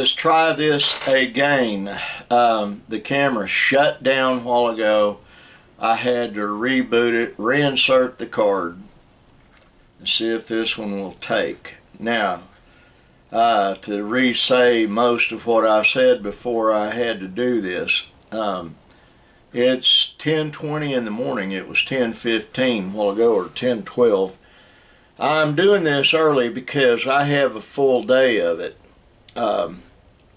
Let's try this again. The camera shut down a while ago. I had to reboot it, reinsert the card, and see if this one will take. Now, to re-say most of what I said before I had to do this, it's 10:20 in the morning. It was 10:15 a while ago, or 10:12. I'm doing this early because I have a full day of it.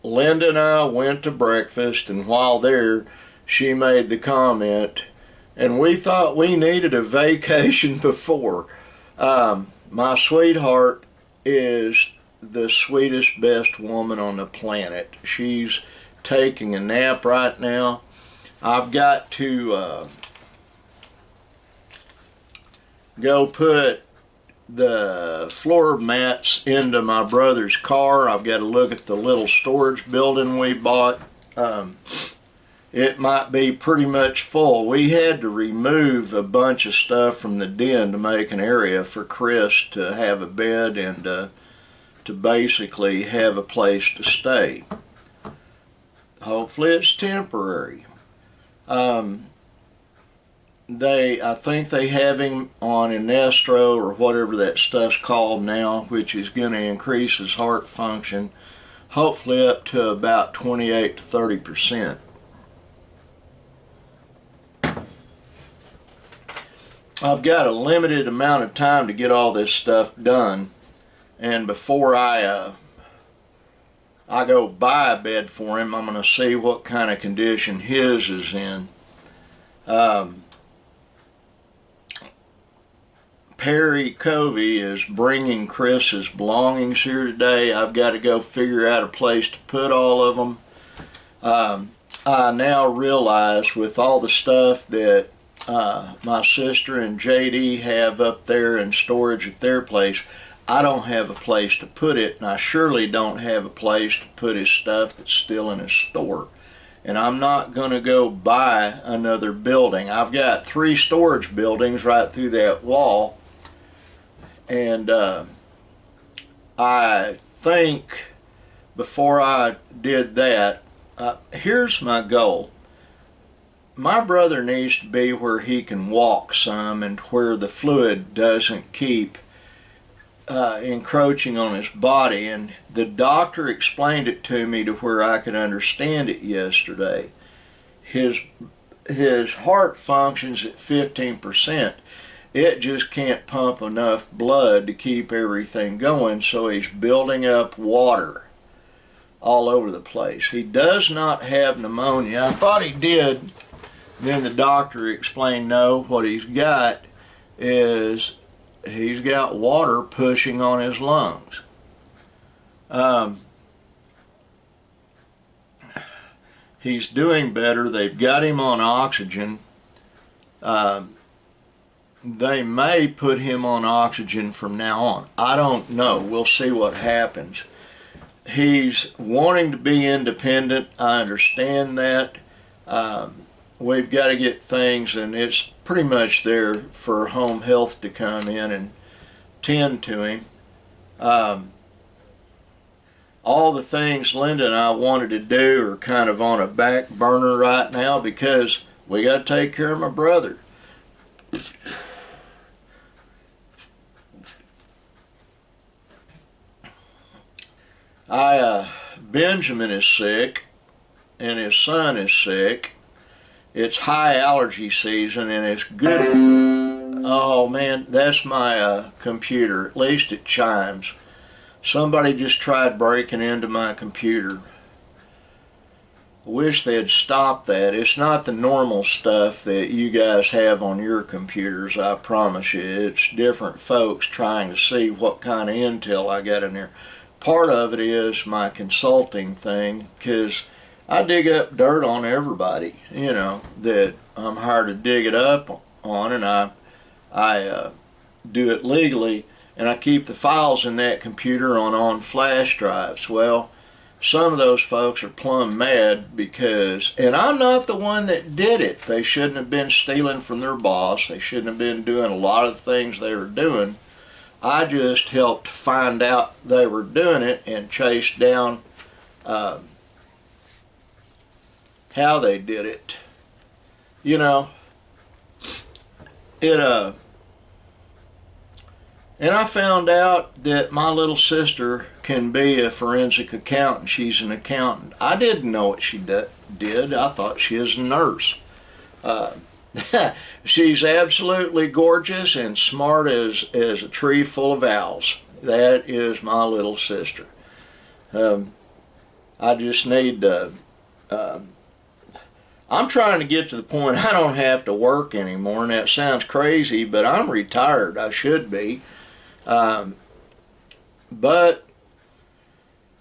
Linda and I went to breakfast, and while there, she made the comment, and we thought we needed a vacation before. My sweetheart is the sweetest, best woman on the planet. She's taking a nap right now. I've got to go put the floor mats into my brother's car. I've got to look at the little storage building we bought. It might be pretty much full. We had to remove a bunch of stuff from the den to make an area for Chris to have a bed and to basically have a place to stay. Hopefully it's temporary. I think they have him on Inestro or whatever that stuff's called now, which is going to increase his heart function, hopefully up to about 28 to 30%. I've got a limited amount of time to get all this stuff done, and before I go buy a bed for him, I'm going to see what kind of condition his is in. Perry Covey is bringing Chris's belongings here today. I've got to go figure out a place to put all of them. I now realize with all the stuff that my sister and JD have up there in storage at their place, I don't have a place to put it, and I surely don't have a place to put his stuff that's still in his store. And I'm not going to go buy another building. I've got 3 storage buildings right through that wall. And I think before I did that, here's my goal. My brother needs to be where he can walk some and where the fluid doesn't keep encroaching on his body. And the doctor explained it to me to where I could understand it yesterday. His heart functions at 15%. It just can't pump enough blood to keep everything going, so he's building up water all over the place. He does not have pneumonia. I thought he did. Then the doctor explained no, what he's got is he's got water pushing on his lungs. He's doing better. They've got him on oxygen. They may put him on oxygen from now on. I don't know. We'll see what happens. He's wanting to be independent. I understand that. We've got to get things, and it's pretty much there for home health to come in and tend to him. All the things Linda and I wanted to do are kind of on a back burner right now because we got to take care of my brother. Benjamin is sick, and his son is sick. It's high allergy season, and it's good. Oh man, that's my computer. At least it chimes. Somebody just tried breaking into my computer. I wish they'd stop that. It's not the normal stuff that you guys have on your computers, I promise you. It's different folks trying to see what kind of intel I got in there. Part of it is my consulting thing, because I dig up dirt on everybody, you know, that I'm hired to dig it up on, and I do it legally, and I keep the files in that computer on flash drives. Well, some of those folks are plumb mad because, and I'm not the one that did it. They shouldn't have been stealing from their boss. They shouldn't have been doing a lot of things they were doing. I just helped find out they were doing it and chased down uh, how they did it. You know, it and I found out that my little sister can be a forensic accountant. She's an accountant. I didn't know what she did. I thought she was a nurse. Uh, she's absolutely gorgeous and smart as a tree full of owls. That is my little sister. I just need to... I'm trying to get to the point I don't have to work anymore, and that sounds crazy, but I'm retired. I should be. But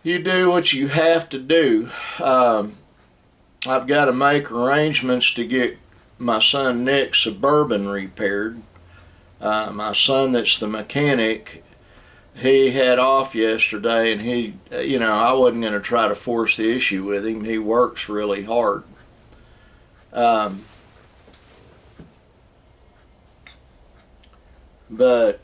you do what you have to do. I've got to make arrangements to get my son Nick's Suburban repaired. My son that's the mechanic, he had off yesterday, and he, you know, I wasn't going to try to force the issue with him. He works really hard. But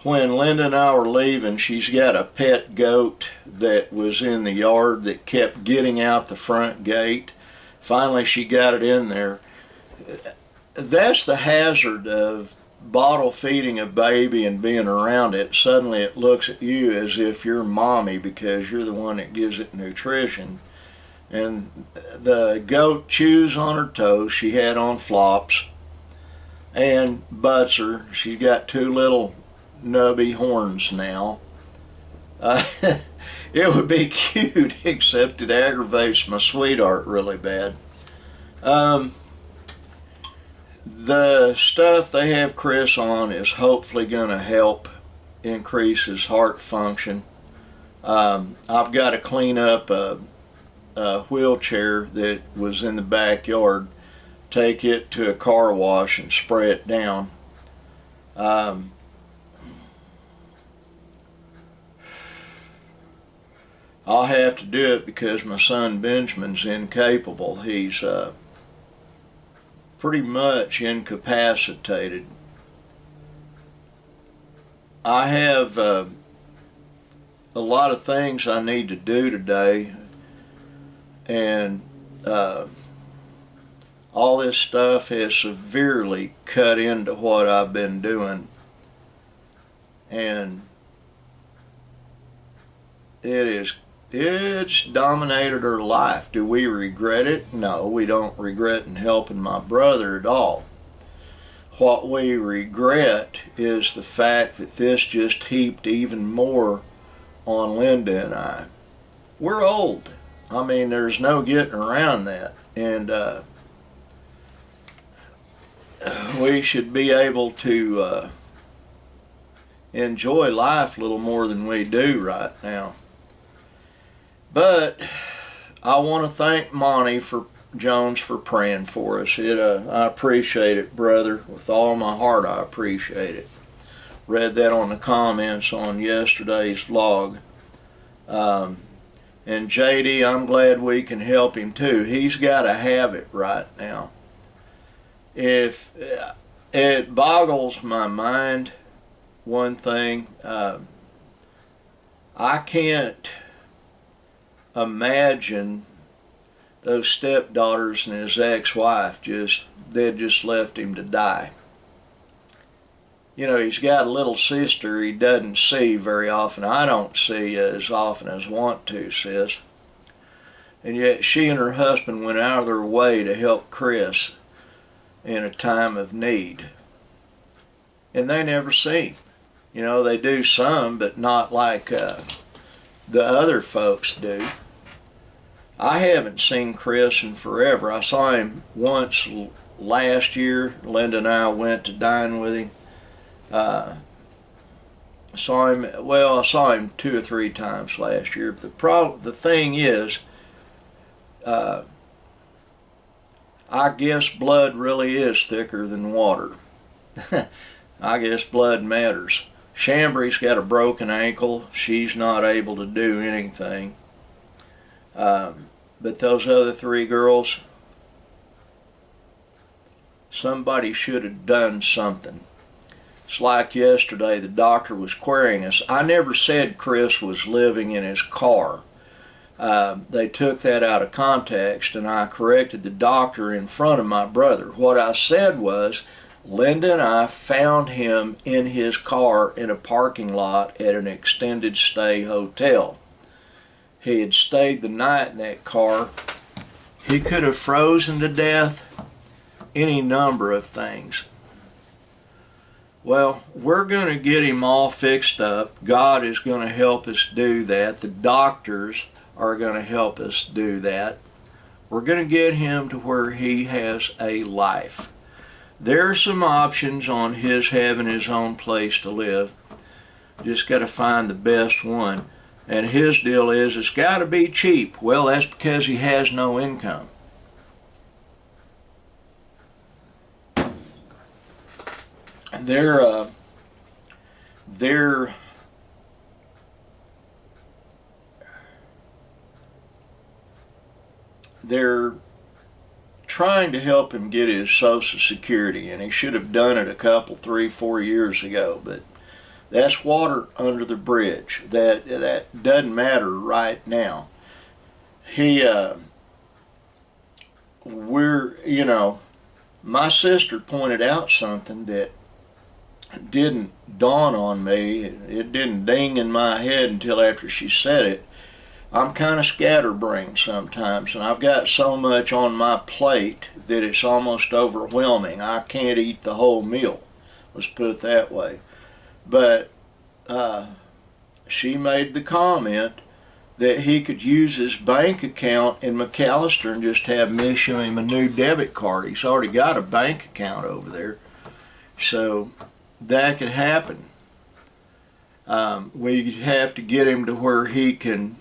when Linda and I were leaving, she's got a pet goat that was in the yard that kept getting out the front gate. Finally, she got it in there. That's the hazard of bottle feeding a baby and being around it. Suddenly it looks at you as if you're mommy because you're the one that gives it nutrition. And the goat chews on her toes. She had on flops and butts her. She's got two little nubby horns now. It would be cute, except it aggravates my sweetheart really bad. The stuff they have Chris on is hopefully going to help increase his heart function. I've got to clean up a wheelchair that was in the backyard, take it to a car wash and spray it down. I'll have to do it because my son Benjamin's incapable. He's pretty much incapacitated. I have a lot of things I need to do today, and all this stuff has severely cut into what I've been doing, and it's dominated our life. Do we regret it? No, we don't regret in helping my brother at all. What we regret is the fact that this just heaped even more on Linda and I. We're old. I mean, there's no getting around that. And we should be able to enjoy life a little more than we do right now. But I want to thank Monty Jones for praying for us. I appreciate it, brother. With all my heart, I appreciate it. Read that on the comments on yesterday's vlog. And JD, I'm glad we can help him too. He's got to have it right now. If it boggles my mind, one thing, I can't imagine those stepdaughters and his ex-wife they just left him to die. You know, he's got a little sister he doesn't see very often. I don't see as often as I want to, sis. And yet she and her husband went out of their way to help Chris in a time of need. And they never see him. You know, they do some, but not like the other folks do. I haven't seen Chris in forever. I saw him once last year. Linda and I went to dine with him. I saw him 2 or 3 times last year. But the thing is, I guess blood really is thicker than water. I guess blood matters. Chambry's got a broken ankle. She's not able to do anything. But those other 3 girls, somebody should have done something. It's like yesterday, the doctor was querying us. I never said Chris was living in his car. They took that out of context, and I corrected the doctor in front of my brother. What I said was, Linda and I found him in his car in a parking lot at an extended stay hotel. He had stayed the night in that car. He could have frozen to death, any number of things. Well, we're going to get him all fixed up. God is going to help us do that. The doctors are going to help us do that. We're going to get him to where he has a life. There are some options on his having his own place to live. Just got to find the best one. And his deal is, it's got to be cheap. Well, that's because he has no income. They're trying to help him get his Social Security, and he should have done it a couple, 3, 4 years ago, but that's water under the bridge. That doesn't matter right now. My sister pointed out something that didn't dawn on me. It didn't ding in my head until after she said it. I'm kind of scatterbrained sometimes, and I've got so much on my plate that it's almost overwhelming. I can't eat the whole meal. Let's put it that way. But she made the comment that he could use his bank account in McAllister and just have me issue him a new debit card. He's already got a bank account over there. So that could happen. We have to get him to where he can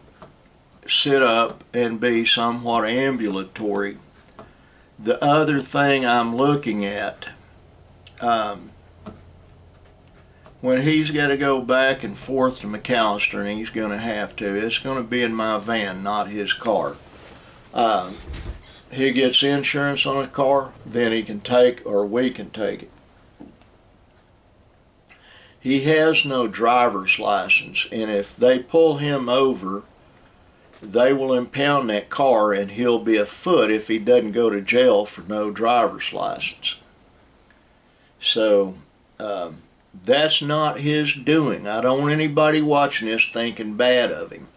sit up and be somewhat ambulatory. The other thing I'm looking at, when he's got to go back and forth to McAllister, and he's going to have to, it's going to be in my van, not his car. He gets insurance on his car, then he can take, or we can take it. He has no driver's license, and if they pull him over, they will impound that car, and he'll be afoot if he doesn't go to jail for no driver's license. So that's not his doing. I don't want anybody watching this thinking bad of him.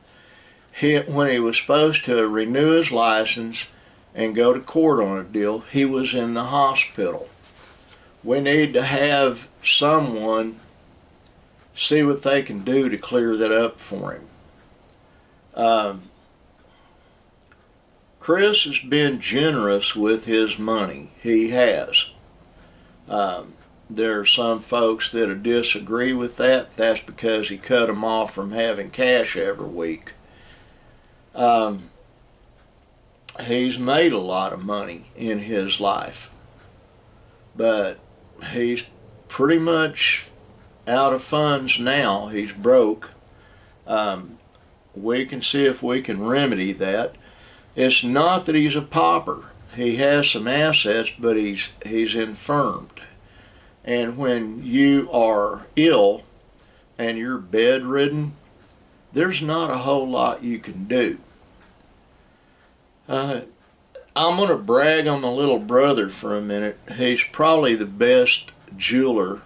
When he was supposed to renew his license and go to court on a deal, he was in the hospital. We need to have someone see what they can do to clear that up for him. Chris has been generous with his money. He has. There are some folks that disagree with that. That's because he cut them off from having cash every week. He's made a lot of money in his life, but he's pretty much out of funds now. He's broke. We can see if we can remedy that. It's not that he's a pauper. He has some assets, but he's infirmed. And when you are ill and you're bedridden, there's not a whole lot you can do. I'm going to brag on my little brother for a minute. He's probably the best jeweler.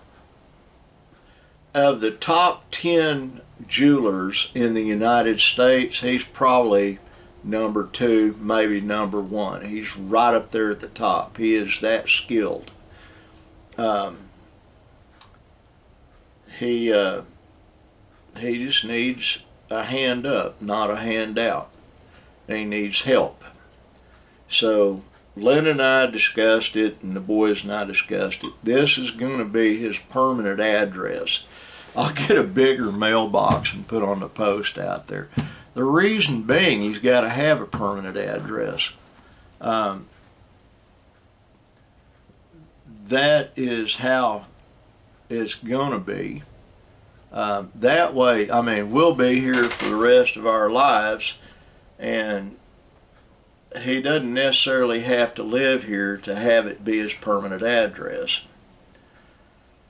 Of the top 10 jewelers in the United States, he's probably number 2, maybe number 1. He's right up there at the top. He is that skilled. He just needs a hand up, not a hand out. He needs help. So Lynn and I discussed it, and the boys and I discussed it. This is going to be his permanent address. I'll get a bigger mailbox and put on the post out there. The reason being, he's got to have a permanent address. That is how it's going to be. That way, I mean, we'll be here for the rest of our lives, and he doesn't necessarily have to live here to have it be his permanent address.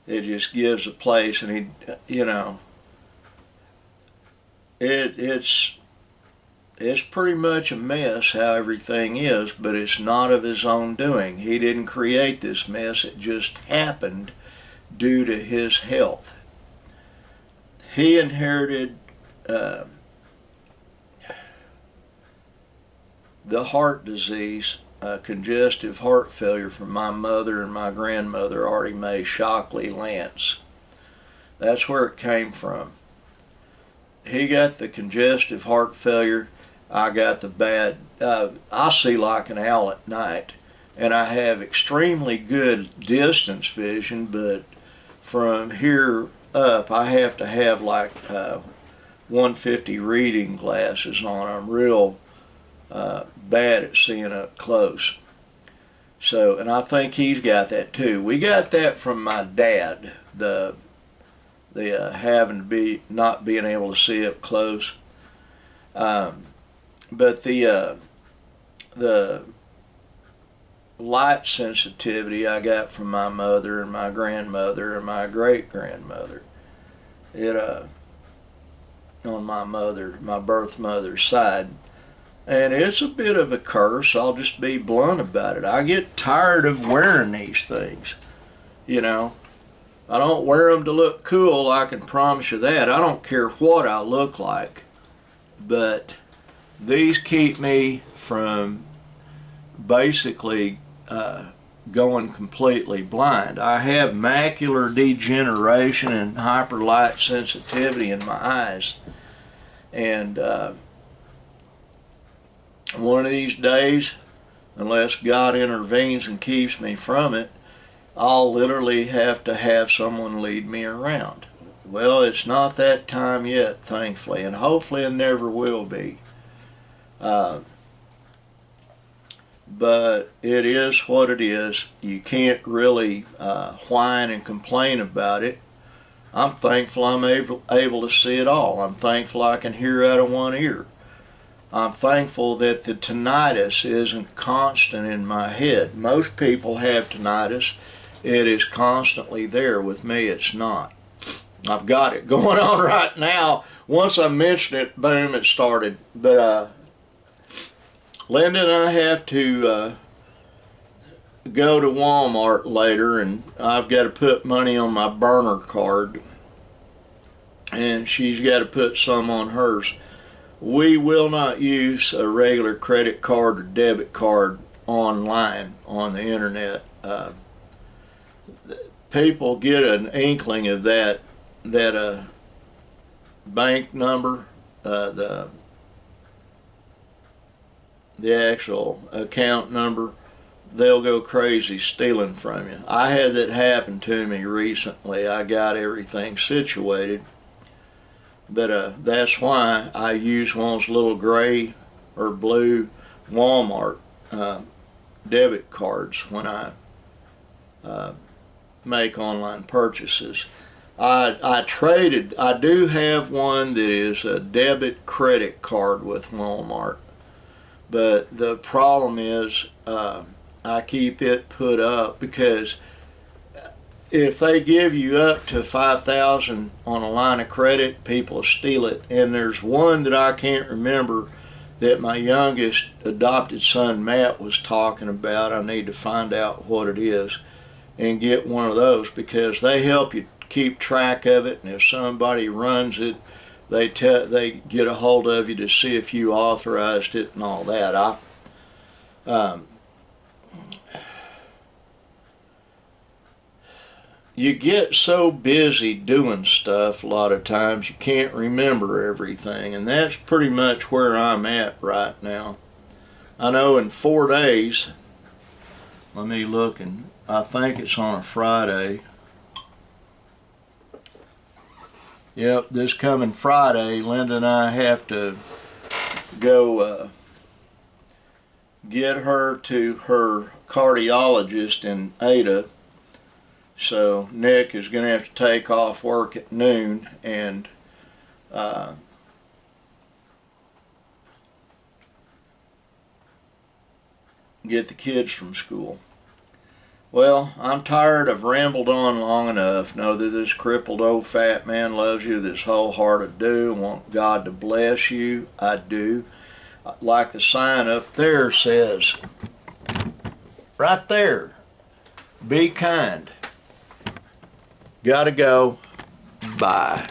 It just gives a place, and it's pretty much a mess how everything is, but it's not of his own doing. He didn't create this mess. It just happened due to his health. He inherited the heart disease, congestive heart failure, from my mother and my grandmother, Artie Mae Shockley Lance. That's where it came from. He got the congestive heart failure. I got the bad, I see like an owl at night, and I have extremely good distance vision, but from here up I have to have like 150 reading glasses on. I'm real bad at seeing up close. So, and I think he's got that too. We got that from my dad, the having to be, not being able to see up close. But the light sensitivity I got from my mother and my grandmother and my great grandmother. It on my birth mother's side. And it's a bit of a curse. I'll just be blunt about it. I get tired of wearing these things. You know, I don't wear them to look cool, I can promise you that. I don't care what I look like. But these keep me from basically going completely blind. I have macular degeneration and hyperlight sensitivity in my eyes. And one of these days, unless God intervenes and keeps me from it, I'll literally have to have someone lead me around. Well, it's not that time yet, thankfully, and hopefully it never will be. But it is what it is. You can't really whine and complain about it. I'm thankful I'm able to see it all. I'm thankful I can hear out of one ear. I'm thankful that the tinnitus isn't constant in my head. Most people have tinnitus. It is constantly there. With me, it's not. I've got it going on right now. Once I mentioned it, boom, it started. But Linda and I have to go to Walmart later, and I've got to put money on my burner card, and she's got to put some on hers. We will not use a regular credit card or debit card online on the internet. People get an inkling of that bank number, the actual account number, they'll go crazy stealing from you. I had that happen to me recently. I got everything situated. But that's why I use one of those little gray or blue Walmart debit cards when I make online purchases. I do have one that is a debit credit card with Walmart. But the problem is I keep it put up because if they give you up to $5,000 on a line of credit, people steal it. And there's one that I can't remember that my youngest adopted son Matt was talking about. I need to find out what it is and get one of those, because they help you keep track of it, and if somebody runs it, they get a hold of you to see if you authorized it and all that. You get so busy doing stuff a lot of times you can't remember everything, and that's pretty much where I'm at right now. I know in 4 days, let me look, and I think it's on a Friday. Yep, this coming Friday, Linda and I have to go get her to her cardiologist in Ada. So Nick is going to have to take off work at noon and get the kids from school. Well, I'm tired of rambled on long enough. Know that this crippled old fat man loves you, this wholehearted do. I want God to bless you. I do. Like the sign up there says, right there, be kind. Gotta go. Bye.